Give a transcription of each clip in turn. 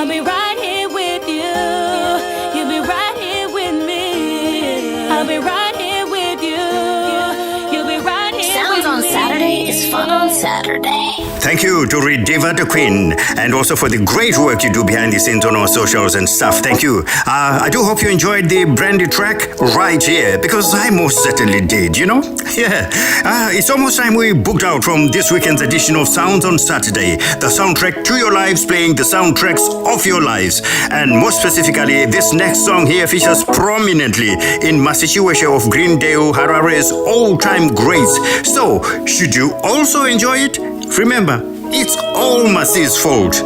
I'll be right here with you. You'll be right here with me. I'll be right here with you. You'll be right here Sounds with on me. Saturday is fun on Saturday. Thank you to Rediva the Queen, and also for the great work you do behind the scenes on our socials and stuff. Thank you. I do hope you enjoyed the Brandy track right here, because I most certainly did, you know? Yeah. It's almost time we booked out from this weekend's edition of Sounds on Saturday, the soundtrack to your lives playing the soundtracks of your lives. And more specifically, this next song here features prominently in Massachusetts of Greendale Harare's all-time greats. So, should you also enjoy it? Remember, it's all Masi's fault.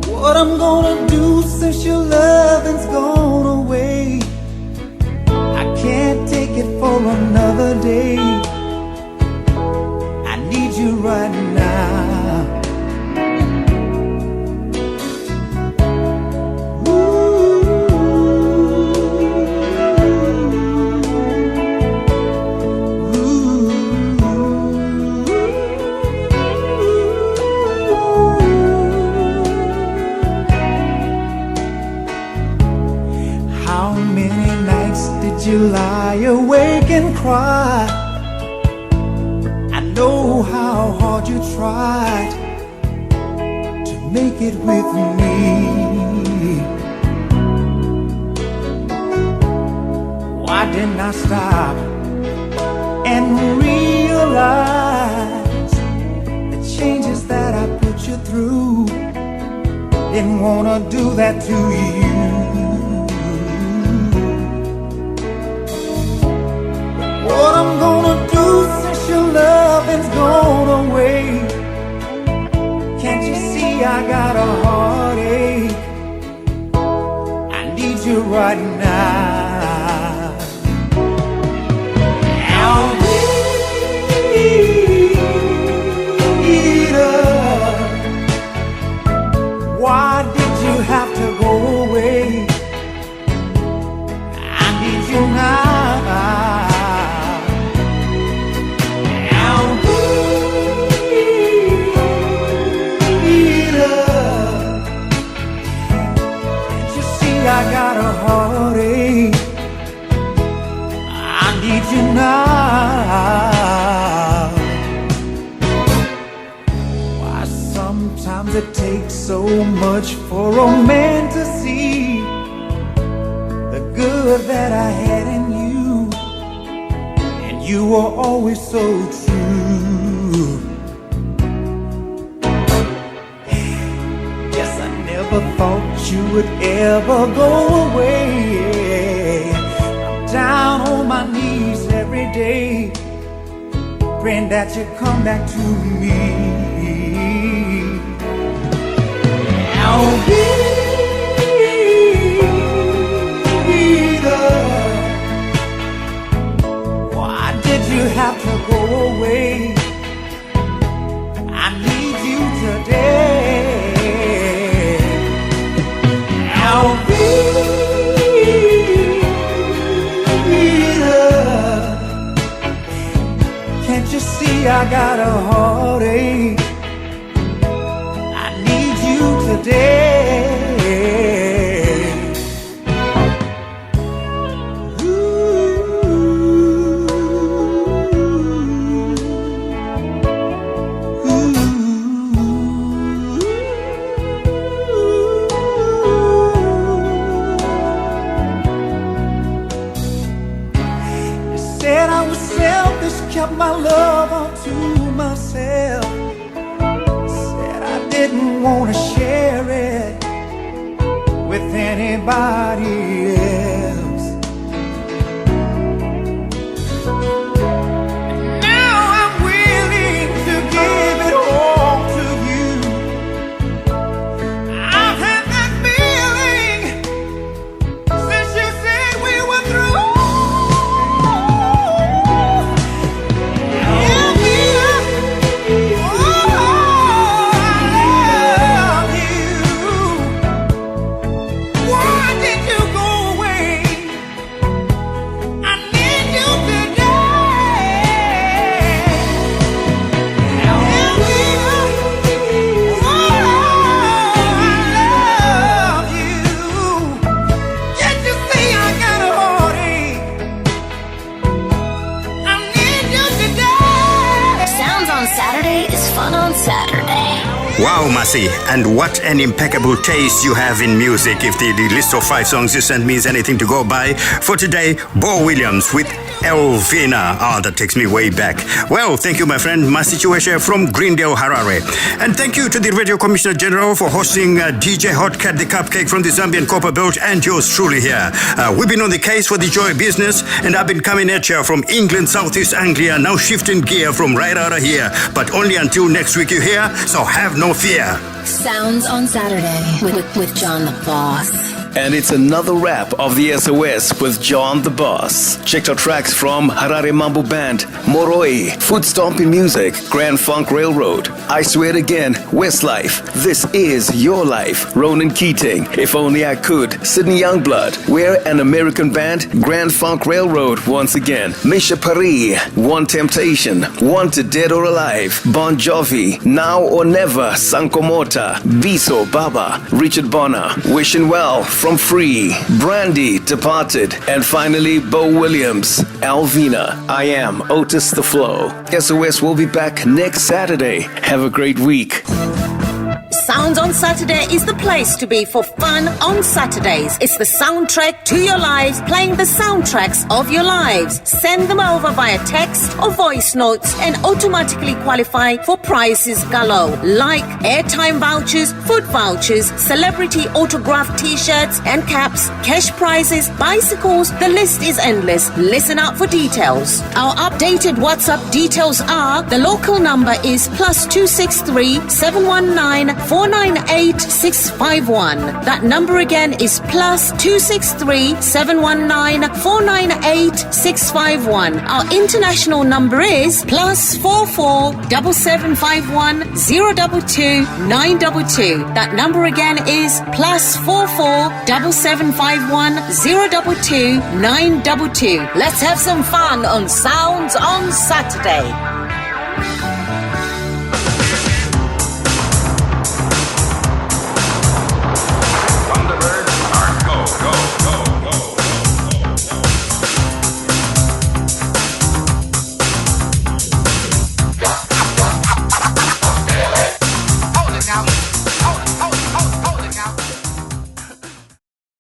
What I'm gonna do since your loving's gone away? I can't take it for another day. I need you right now. How many nights did you lie awake and cry? I know how hard you tried to make it with me. Why didn't I stop and realize the changes that I put you through? Didn't wanna do that to you. What I'm gonna do since your loving's gone away? Can't you see I got a heartache? I need you right now. Alvita, why did you have to go away? I need you now. I got a heartache. I need you now. Why sometimes it takes so much for a man to see the good that I had in you, and you were always so true. Yes, I never thought you would ever go away. I'm down on my knees every day, praying that you come back to me. Alvita, why did you have to go away? I need you today. Can't you see I got a heartache? I need you today. Said I was selfish, kept my love all to myself. Said I didn't want to share it with anybody else. Now I'm willing to give it all to you. I've had that feeling since you said we were through. Yeah, oh, I love you. Wow, Masi, and what an impeccable taste you have in music. If the list of 5 songs you sent me is anything to go by, for today, Bo Williams with Elvina. That takes me way back. Well, thank you, my friend Masi Chiweshe from Greendale, Harare. And thank you to the Radio Commissioner General for hosting DJ Hotcat the Cupcake from the Zambian Copper Belt and yours truly here. We've been on the case for the joy business, and I've been coming at you from England, Southeast Anglia, now shifting gear from right out of here. But only until next week you hear, so have no fear. Sounds on Saturday with John the Boss. And it's another wrap of the SOS with John the Boss. Check out tracks from Harare Mambo Band, Moroi, Foot Stomping Music, Grand Funk Railroad, I Swear It Again, Westlife, This Is Your Life, Ronan Keating, If Only I Could, Sydney Youngblood, We're an American Band, Grand Funk Railroad once again, Misha Paris, One Temptation, Wanted Dead or Alive, Bon Jovi, Now or Never, Sanko Mota, Biso Baba, Richard Bonner, Wishing Well, From Free, Brandy, Departed, and finally Bo Williams, Alvina, I Am, Otis the Flow. SOS will be back next Saturday. Have a great week. Sounds on Saturday is the place to be for fun on Saturdays. It's the soundtrack to your lives, playing the soundtracks of your lives. Send them over via text or voice notes and automatically qualify for prizes galore, like airtime vouchers, food vouchers, celebrity autographed t-shirts and caps, cash prizes, bicycles. The list is endless. Listen out for details. Our updated WhatsApp details are: the local number is +263 719 498 651. That number again is +263 719 498 651. Our international number is +44 7751 022 922. That number again is +44 7751 022 922. Let's have some fun on Sounds on Saturday.